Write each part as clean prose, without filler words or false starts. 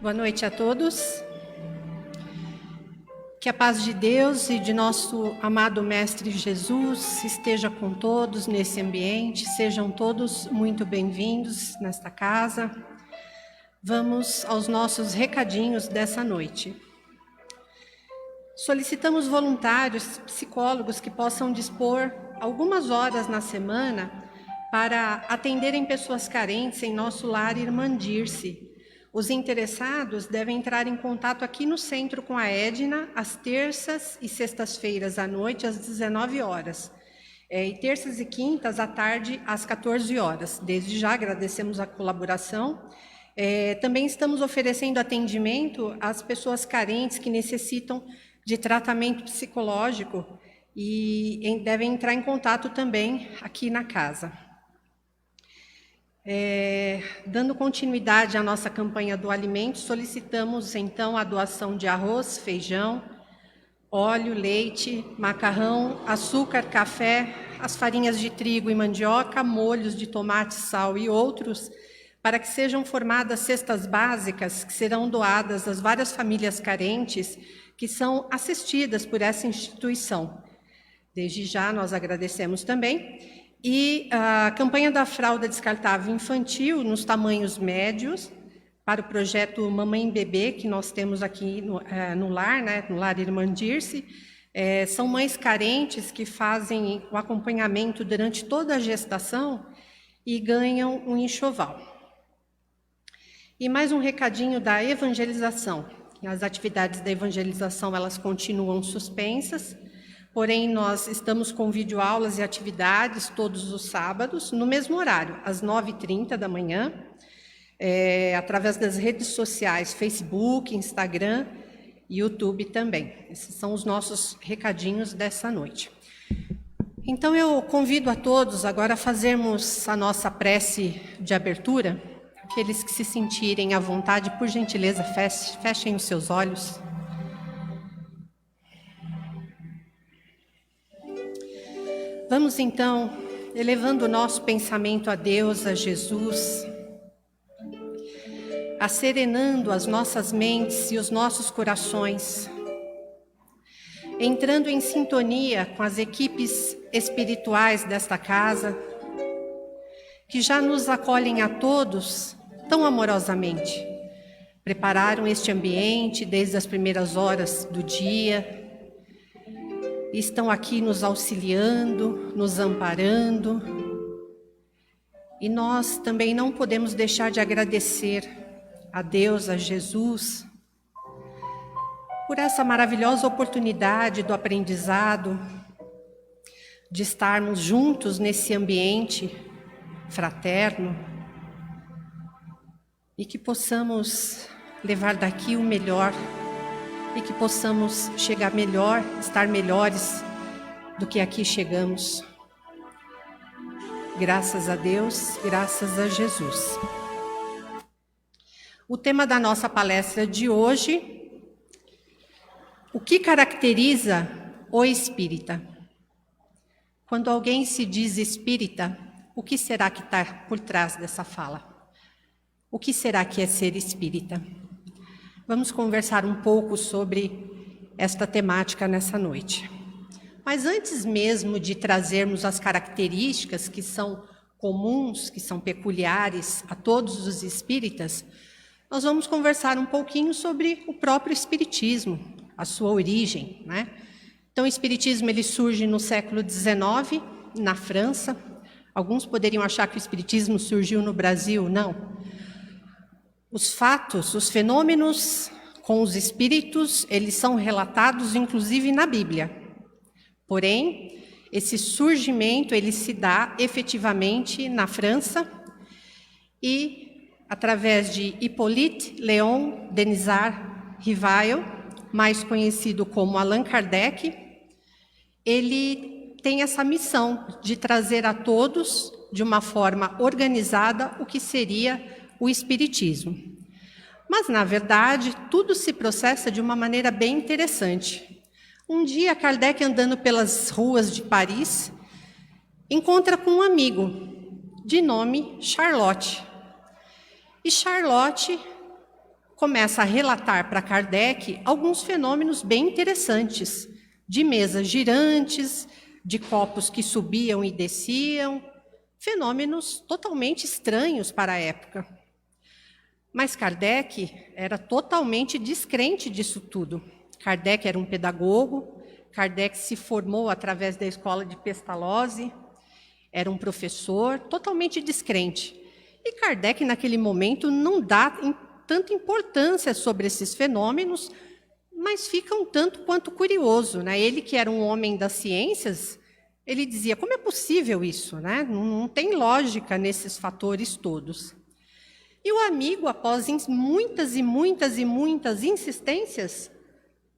Boa noite a todos. Que a paz de Deus e de nosso amado Mestre Jesus esteja com todos nesse ambiente. Sejam todos muito bem-vindos nesta casa. Vamos aos nossos recadinhos dessa noite. Solicitamos voluntários, psicólogos que possam dispor algumas horas na semana para atenderem pessoas carentes em nosso lar Irmandir-se. Os interessados devem entrar em contato aqui no centro com a Edna, às terças e sextas-feiras à noite, às 19 horas. E terças e quintas à tarde, às 14 horas. Desde já agradecemos a colaboração. Também estamos oferecendo atendimento às pessoas carentes que necessitam de tratamento psicológico e devem entrar em contato também aqui na casa. Dando continuidade à nossa campanha do alimento, solicitamos então a doação de arroz, feijão, óleo, leite, macarrão, açúcar, café, as farinhas de trigo e mandioca, molhos de tomate, sal e outros, para que sejam formadas cestas básicas que serão doadas às várias famílias carentes que são assistidas por essa instituição. Desde já nós agradecemos também. E a campanha da fralda descartável infantil nos tamanhos médios, para o projeto Mamãe e Bebê, que nós temos aqui no lar, né, no lar Irmandir-se. São mães carentes que fazem o acompanhamento durante toda a gestação e ganham um enxoval. E mais um recadinho da evangelização. As atividades da evangelização, elas continuam suspensas. Porém, nós estamos com videoaulas e atividades todos os sábados, no mesmo horário, às 9h30 da manhã, através das redes sociais, Facebook, Instagram e YouTube também. Esses são os nossos recadinhos dessa noite. Então, eu convido a todos agora a fazermos a nossa prece de abertura. Aqueles que se sentirem à vontade, por gentileza, fechem os seus olhos. Vamos então, elevando o nosso pensamento a Deus, a Jesus, acerenando as nossas mentes e os nossos corações, entrando em sintonia com as equipes espirituais desta casa, que já nos acolhem a todos tão amorosamente, prepararam este ambiente desde as primeiras horas do dia, estão aqui nos auxiliando, nos amparando. E nós também não podemos deixar de agradecer a Deus, a Jesus, por essa maravilhosa oportunidade do aprendizado, de estarmos juntos nesse ambiente fraterno e que possamos levar daqui o melhor e que possamos chegar melhor, estar melhores do que aqui chegamos. Graças a Deus, graças a Jesus. O tema da nossa palestra de hoje: o que caracteriza o espírita? Quando alguém se diz espírita, o que será que está por trás dessa fala? O que será que é ser espírita? Vamos conversar um pouco sobre esta temática nessa noite. Mas antes mesmo de trazermos as características que são comuns, que são peculiares a todos os espíritas, nós vamos conversar um pouquinho sobre o próprio espiritismo, a sua origem, né? Então, o espiritismo ele surge no século XIX, na França. Alguns poderiam achar que o espiritismo surgiu no Brasil, não. Os fatos, os fenômenos com os espíritos, eles são relatados inclusive na Bíblia. Porém, esse surgimento, ele se dá efetivamente na França e através de Hippolyte Léon Denisard Rivail, mais conhecido como Allan Kardec, ele tem essa missão de trazer a todos, de uma forma organizada, o que seria o espiritismo. Mas, na verdade, tudo se processa de uma maneira bem interessante. Um dia, Kardec, andando pelas ruas de Paris, encontra com um amigo, de nome Charlotte. E Charlotte começa a relatar para Kardec alguns fenômenos bem interessantes, de mesas girantes, de copos que subiam e desciam, fenômenos totalmente estranhos para a época. Mas Kardec era totalmente descrente disso tudo. Kardec era um pedagogo, Kardec se formou através da escola de Pestalozzi, era um professor totalmente descrente. E Kardec, naquele momento, não dá tanta importância sobre esses fenômenos, mas fica um tanto quanto curioso, né? Ele, que era um homem das ciências, ele dizia, como é possível isso, né? Não tem lógica nesses fatores todos. E o amigo, após muitas e muitas e muitas insistências,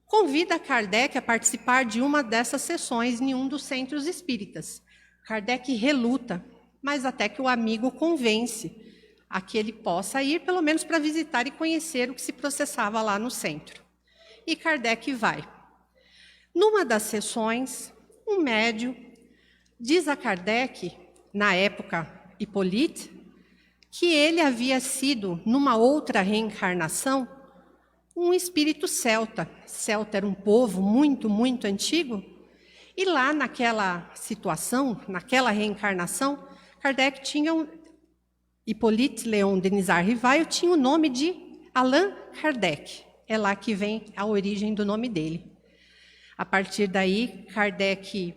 convida Kardec a participar de uma dessas sessões em um dos centros espíritas. Kardec reluta, mas até que o amigo convence a que ele possa ir, pelo menos para visitar e conhecer o que se processava lá no centro. E Kardec vai. Numa das sessões, um médium diz a Kardec, na época Hippolyte, que ele havia sido, numa outra reencarnação, um espírito celta. Celta era um povo muito, muito antigo. E lá naquela situação, naquela reencarnação, Kardec tinha Hippolyte Léon Denisard Rivaio tinha o nome de Allan Kardec. É lá que vem a origem do nome dele. A partir daí, Kardec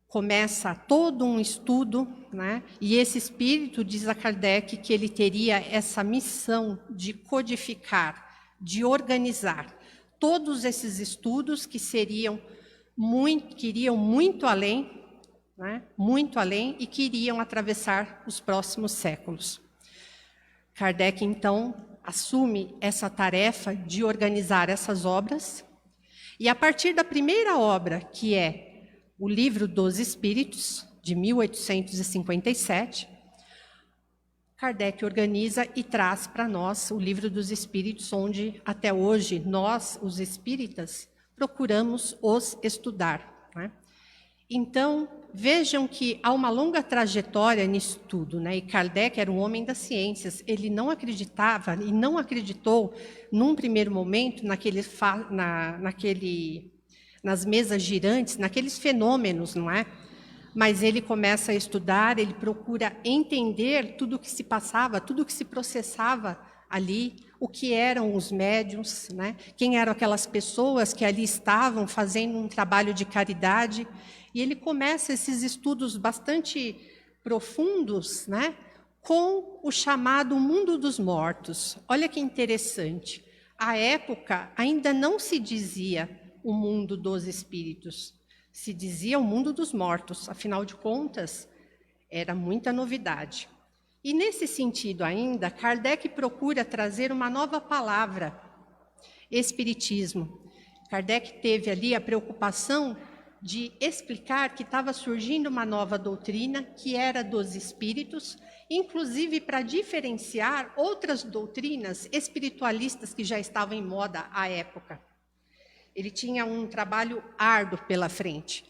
começa todo um estudo, né? E esse espírito diz a Kardec que ele teria essa missão de codificar, de organizar todos esses estudos que iriam muito além, né? Muito além, e que iriam atravessar os próximos séculos. Kardec, então, assume essa tarefa de organizar essas obras, e a partir da primeira obra, que é o Livro dos Espíritos, de 1857, Kardec organiza e traz para nós o Livro dos Espíritos, onde até hoje nós, os espíritas, procuramos os estudar, né? Então, vejam que há uma longa trajetória nisso tudo, né? E Kardec era um homem das ciências, ele não acreditava e não acreditou, num primeiro momento, nas mesas girantes, naqueles fenômenos, não é? Mas ele começa a estudar, ele procura entender tudo o que se passava, tudo o que se processava ali, o que eram os médiuns, né? Quem eram aquelas pessoas que ali estavam fazendo um trabalho de caridade. E ele começa esses estudos bastante profundos, né? Com o chamado mundo dos mortos. Olha que interessante. À época, ainda não se dizia o mundo dos espíritos, se dizia o mundo dos mortos, afinal de contas, era muita novidade. E nesse sentido ainda, Kardec procura trazer uma nova palavra, espiritismo. Kardec teve ali a preocupação de explicar que estava surgindo uma nova doutrina, que era dos espíritos, inclusive para diferenciar outras doutrinas espiritualistas que já estavam em moda à época. Ele tinha um trabalho árduo pela frente.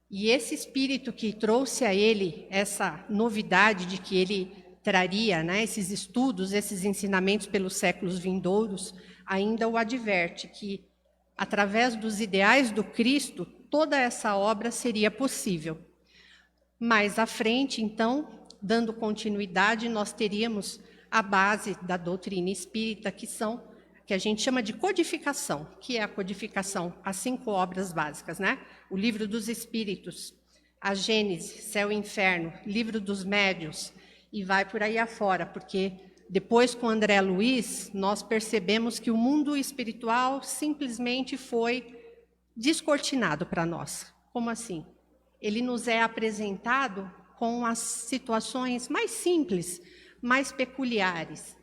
E esse espírito que trouxe a ele essa novidade de que ele traria, né, esses estudos, esses ensinamentos pelos séculos vindouros, ainda o adverte que, através dos ideais do Cristo, toda essa obra seria possível. Mais à frente, então, dando continuidade, nós teríamos a base da doutrina espírita, que a gente chama de codificação, que é a codificação, as 5 obras básicas, né? O Livro dos Espíritos, a Gênese, Céu e Inferno, Livro dos Médiuns, e vai por aí afora, porque depois com André Luiz, nós percebemos que o mundo espiritual simplesmente foi descortinado para nós. Como assim? Ele nos é apresentado com as situações mais simples, mais peculiares,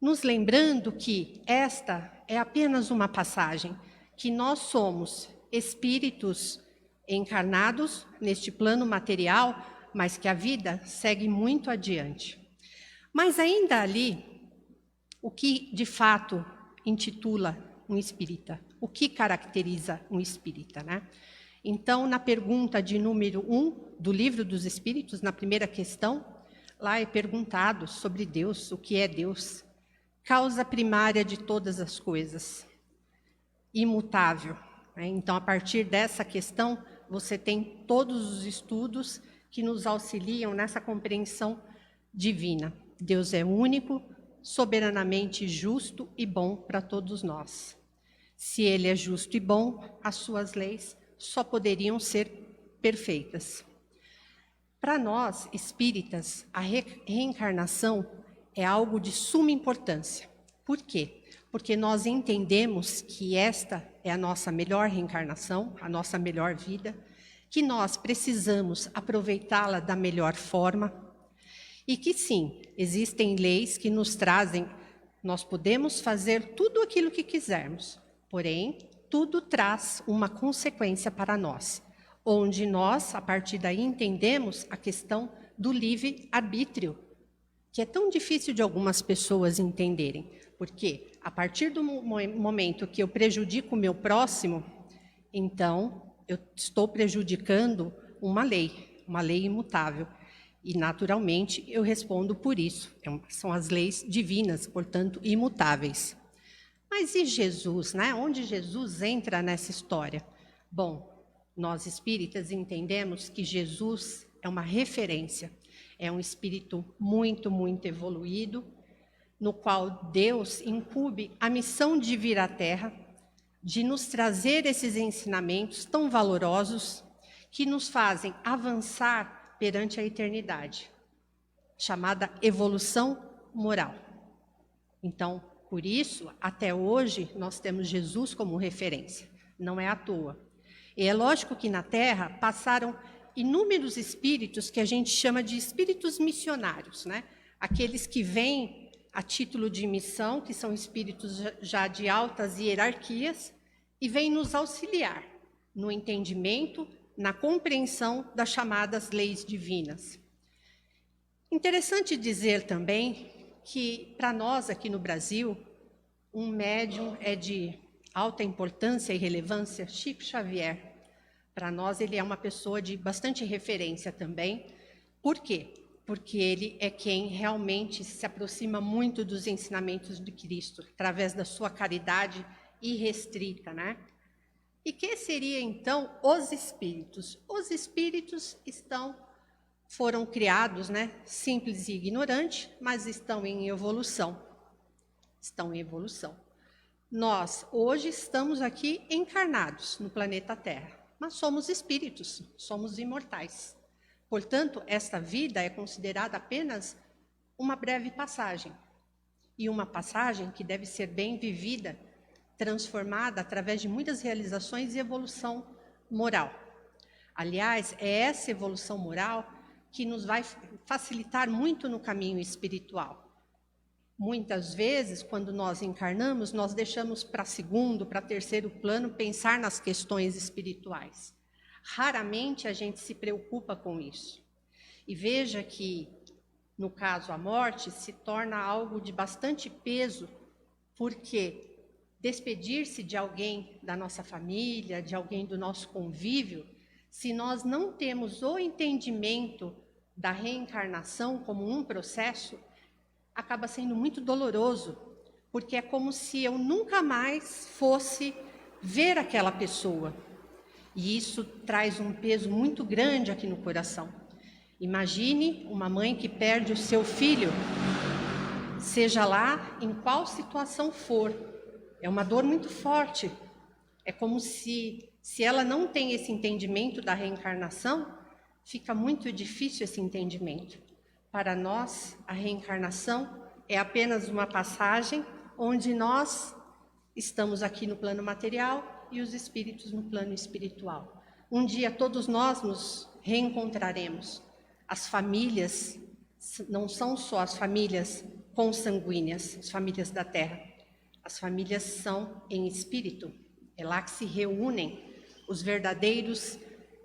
nos lembrando que esta é apenas uma passagem, que nós somos espíritos encarnados neste plano material, mas que a vida segue muito adiante. Mas ainda ali, o que de fato intitula um espírita? O que caracteriza um espírita, né? Então, na pergunta de número 1 do Livro dos Espíritos, na primeira questão, lá é perguntado sobre Deus, o que é Deus. causa primária de todas as coisas, imutável. Então, a partir dessa questão, você tem todos os estudos que nos auxiliam nessa compreensão divina. Deus é único, soberanamente justo e bom para todos nós. Se Ele é justo e bom, as suas leis só poderiam ser perfeitas. Para nós, espíritas, a reencarnação é algo de suma importância. Por quê? Porque nós entendemos que esta é a nossa melhor reencarnação, a nossa melhor vida, que nós precisamos aproveitá-la da melhor forma e que sim, existem leis que nos trazem, nós podemos fazer tudo aquilo que quisermos, porém, tudo traz uma consequência para nós, onde nós, a partir daí, entendemos a questão do livre-arbítrio, que é tão difícil de algumas pessoas entenderem, porque a partir do momento que eu prejudico o meu próximo, então eu estou prejudicando uma lei imutável. E, naturalmente, eu respondo por isso. São as leis divinas, portanto, imutáveis. Mas e Jesus, né? Onde Jesus entra nessa história? Bom, nós espíritas entendemos que Jesus é uma referência, é um espírito muito, muito evoluído, no qual Deus incumbe a missão de vir à Terra, de nos trazer esses ensinamentos tão valorosos que nos fazem avançar perante a eternidade, chamada evolução moral. Então, por isso, até hoje, nós temos Jesus como referência, não é à toa. E é lógico que na Terra passaram inúmeros espíritos que a gente chama de espíritos missionários, né? Aqueles que vêm a título de missão, que são espíritos já de altas hierarquias, e vêm nos auxiliar no entendimento, na compreensão das chamadas leis divinas. Interessante dizer também que, para nós aqui no Brasil, um médium é de alta importância e relevância, Chico Xavier. Para nós, ele é uma pessoa de bastante referência também. Por quê? Porque ele é quem realmente se aproxima muito dos ensinamentos de Cristo, através da sua caridade irrestrita, né? E que seria, então, os espíritos? Os espíritos foram criados, né, simples e ignorantes, mas estão em evolução. Estão em evolução. Nós, hoje, estamos aqui encarnados no planeta Terra, mas somos espíritos, somos imortais. Portanto, esta vida é considerada apenas uma breve passagem. E uma passagem que deve ser bem vivida, transformada através de muitas realizações e evolução moral. Aliás, é essa evolução moral que nos vai facilitar muito no caminho espiritual. Muitas vezes, quando nós encarnamos, nós deixamos para segundo, para terceiro plano, pensar nas questões espirituais. Raramente a gente se preocupa com isso. E veja que, no caso, a morte se torna algo de bastante peso, porque despedir-se de alguém da nossa família, de alguém do nosso convívio, se nós não temos o entendimento da reencarnação como um processo, acaba sendo muito doloroso, porque é como se eu nunca mais fosse ver aquela pessoa. E isso traz um peso muito grande aqui no coração. Imagine uma mãe que perde o seu filho, seja lá em qual situação for. É uma dor muito forte. É como se ela não tem esse entendimento da reencarnação, fica muito difícil esse entendimento. Para nós, a reencarnação é apenas uma passagem onde nós estamos aqui no plano material e os espíritos no plano espiritual. Um dia todos nós nos reencontraremos. As famílias não são só as famílias consanguíneas, as famílias da Terra. As famílias são em espírito. É lá que se reúnem os verdadeiros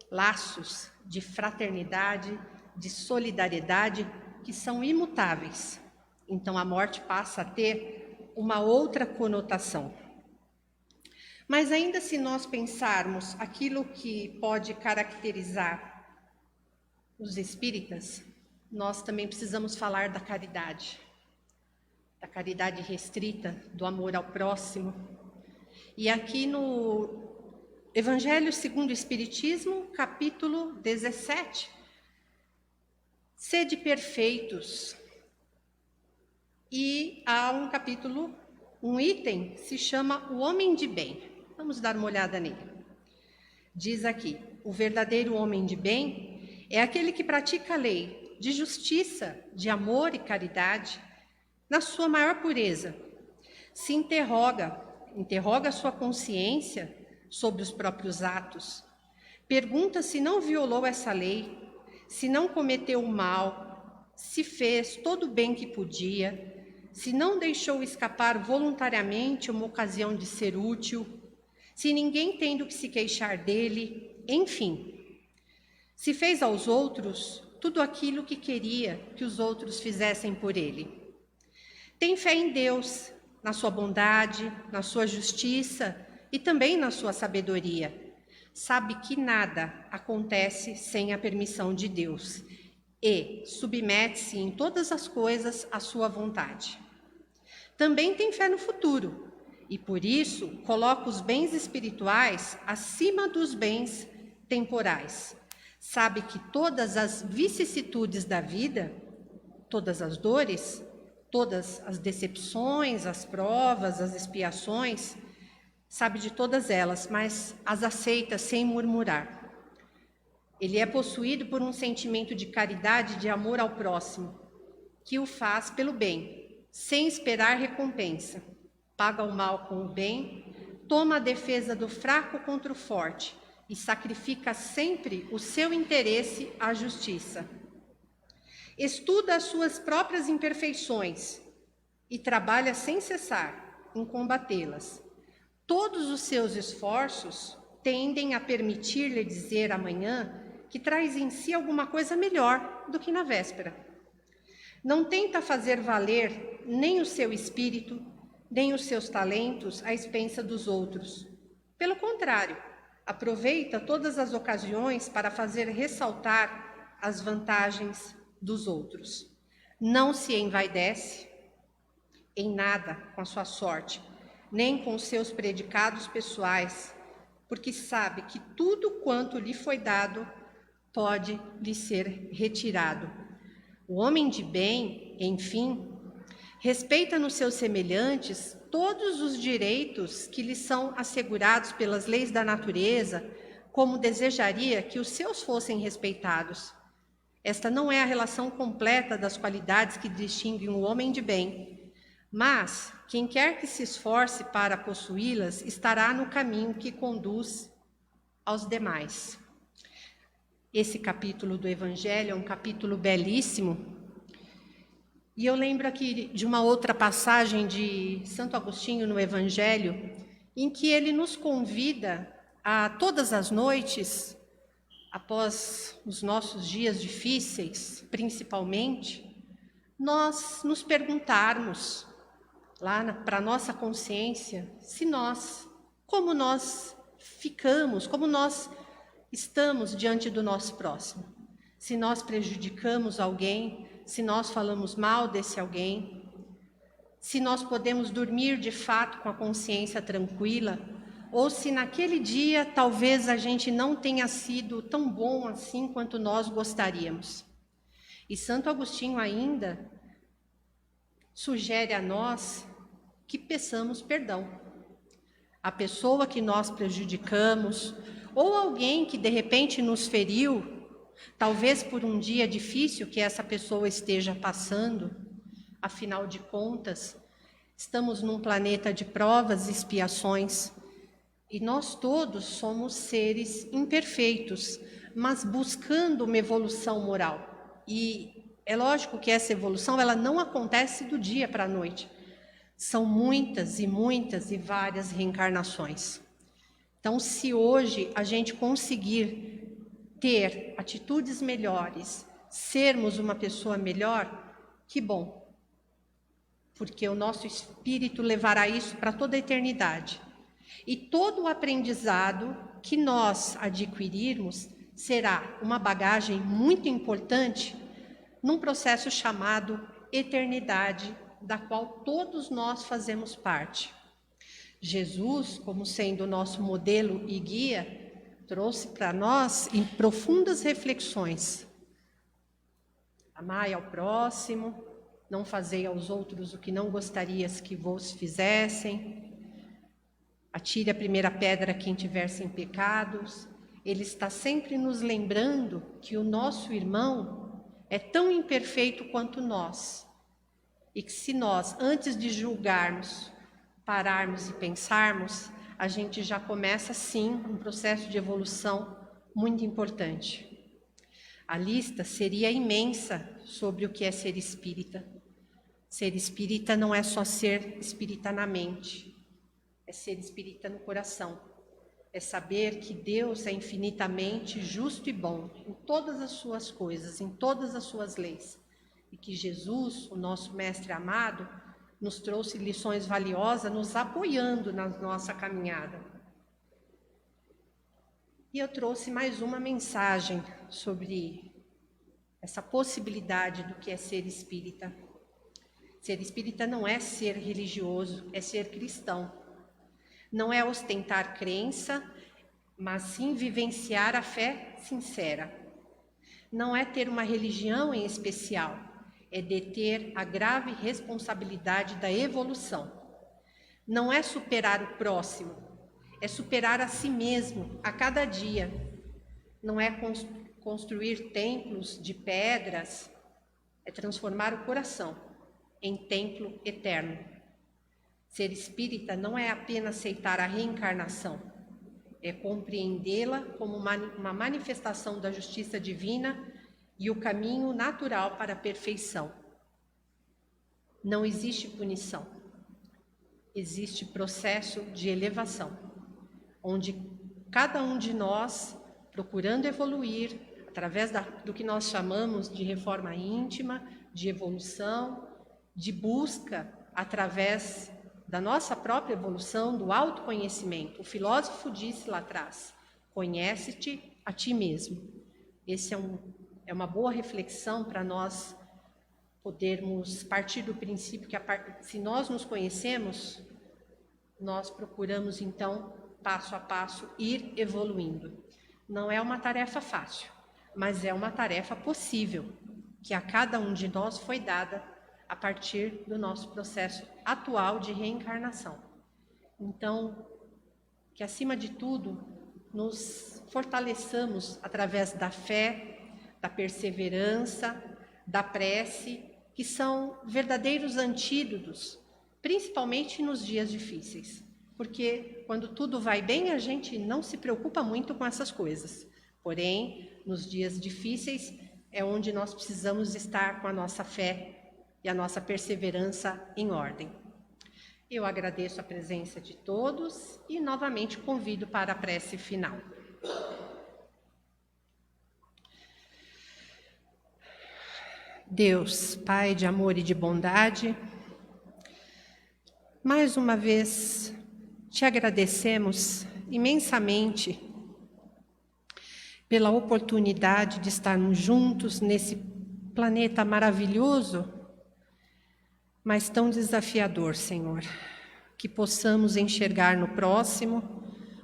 laços de fraternidade, de solidariedade, que são imutáveis. Então a morte passa a ter uma outra conotação. Mas ainda se nós pensarmos aquilo que pode caracterizar os espíritas, nós também precisamos falar da caridade. da caridade restrita, do amor ao próximo. E aqui no Evangelho segundo o Espiritismo, capítulo 17, sede perfeitos. E há um capítulo, um item, se chama o homem de bem. Vamos dar uma olhada nele. Diz aqui, o verdadeiro homem de bem é aquele que pratica a lei de justiça, de amor e caridade, na sua maior pureza. Se interroga a sua consciência sobre os próprios atos. Pergunta se não violou essa lei, se não cometeu o mal, se fez todo o bem que podia, se não deixou escapar voluntariamente uma ocasião de ser útil, se ninguém tem do que se queixar dele, enfim. Se fez aos outros tudo aquilo que queria que os outros fizessem por ele. Tem fé em Deus, na sua bondade, na sua justiça e também na sua sabedoria. Sabe que nada acontece sem a permissão de Deus e submete-se em todas as coisas à sua vontade. Também tem fé no futuro e, por isso, coloca os bens espirituais acima dos bens temporais. Sabe que todas as vicissitudes da vida, todas as dores, todas as decepções, as provas, as expiações, sabe de todas elas, mas as aceita sem murmurar. Ele é possuído por um sentimento de caridade e de amor ao próximo, que o faz pelo bem, sem esperar recompensa. Paga o mal com o bem, toma a defesa do fraco contra o forte e sacrifica sempre o seu interesse à justiça. Estuda as suas próprias imperfeições e trabalha sem cessar em combatê-las. Todos os seus esforços tendem a permitir-lhe dizer amanhã que traz em si alguma coisa melhor do que na véspera. Não tenta fazer valer nem o seu espírito, nem os seus talentos à expensa dos outros. Pelo contrário, aproveita todas as ocasiões para fazer ressaltar as vantagens dos outros. Não se envaidece em nada com a sua sorte, nem com os seus predicados pessoais, porque sabe que tudo quanto lhe foi dado pode lhe ser retirado. O homem de bem, enfim, respeita nos seus semelhantes todos os direitos que lhe são assegurados pelas leis da natureza, como desejaria que os seus fossem respeitados. Esta não é a relação completa das qualidades que distinguem o homem de bem, mas quem quer que se esforce para possuí-las estará no caminho que conduz aos demais. Esse capítulo do Evangelho é um capítulo belíssimo. E eu lembro aqui de uma outra passagem de Santo Agostinho no Evangelho, em que ele nos convida a todas as noites, após os nossos dias difíceis, principalmente, nós nos perguntarmos lá para a nossa consciência como nós ficamos, como nós estamos diante do nosso próximo. Se nós prejudicamos alguém, se nós falamos mal desse alguém, se nós podemos dormir de fato com a consciência tranquila, ou se naquele dia talvez a gente não tenha sido tão bom assim quanto nós gostaríamos. E Santo Agostinho ainda sugere a nós que peçamos perdão. A pessoa que nós prejudicamos, ou alguém que de repente nos feriu, talvez por um dia difícil que essa pessoa esteja passando, afinal de contas, estamos num planeta de provas e expiações, e nós todos somos seres imperfeitos, mas buscando uma evolução moral. E é lógico que essa evolução ela não acontece do dia para a noite. São muitas e várias reencarnações. Então, se hoje a gente conseguir ter atitudes melhores, sermos uma pessoa melhor, que bom. Porque o nosso espírito levará isso para toda a eternidade. E todo o aprendizado que nós adquirirmos será uma bagagem muito importante num processo chamado eternidade da qual todos nós fazemos parte. Jesus, como sendo o nosso modelo e guia, trouxe para nós em profundas reflexões. Amai ao próximo, não fazei aos outros o que não gostarias que vos fizessem. Atire a primeira pedra quem tiver sem pecados. Ele está sempre nos lembrando que o nosso irmão é tão imperfeito quanto nós. E que se nós, antes de julgarmos, pararmos e pensarmos, a gente já começa, sim, um processo de evolução muito importante. A lista seria imensa sobre o que é ser espírita. Ser espírita não é só ser espírita na mente, é ser espírita no coração. É saber que Deus é infinitamente justo e bom em todas as suas coisas, em todas as suas leis. E que Jesus, o nosso mestre amado, nos trouxe lições valiosas, nos apoiando na nossa caminhada. E eu trouxe mais uma mensagem sobre essa possibilidade do que é ser espírita. Ser espírita não é ser religioso, é ser cristão. Não é ostentar crença, mas sim vivenciar a fé sincera. Não é ter uma religião em especial, é deter a grave responsabilidade da evolução. Não é superar o próximo, é superar a si mesmo a cada dia. Não é construir templos de pedras, é transformar o coração em templo eterno. Ser espírita não é apenas aceitar a reencarnação, é compreendê-la como uma manifestação da justiça divina e o caminho natural para a perfeição. Não existe punição, existe processo de elevação, onde cada um de nós, procurando evoluir, através do que nós chamamos de reforma íntima, de evolução, de busca através da nossa própria evolução, do autoconhecimento. O filósofo disse lá atrás, conhece-te a ti mesmo. Esse é uma boa reflexão para nós podermos partir do princípio que se nós nos conhecemos, nós procuramos então, passo a passo, ir evoluindo. Não é uma tarefa fácil, mas é uma tarefa possível, que a cada um de nós foi dada a partir do nosso processo atual de reencarnação. Então, que acima de tudo, nos fortaleçamos através da fé, da perseverança, da prece, que são verdadeiros antídotos, principalmente nos dias difíceis. Porque quando tudo vai bem, a gente não se preocupa muito com essas coisas. Porém, nos dias difíceis é onde nós precisamos estar com a nossa fé e a nossa perseverança em ordem. Eu agradeço a presença de todos e novamente convido para a prece final. Deus, Pai de amor e de bondade, mais uma vez te agradecemos imensamente pela oportunidade de estarmos juntos nesse planeta maravilhoso, mas tão desafiador, Senhor, que possamos enxergar no próximo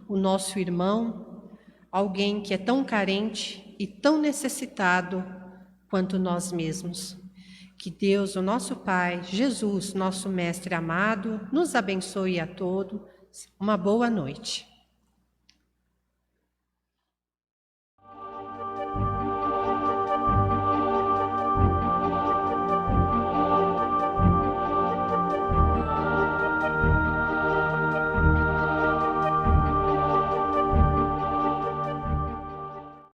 o nosso irmão, alguém que é tão carente e tão necessitado quanto nós mesmos. Que Deus, o nosso Pai, Jesus, nosso Mestre amado, nos abençoe a todos. Uma boa noite.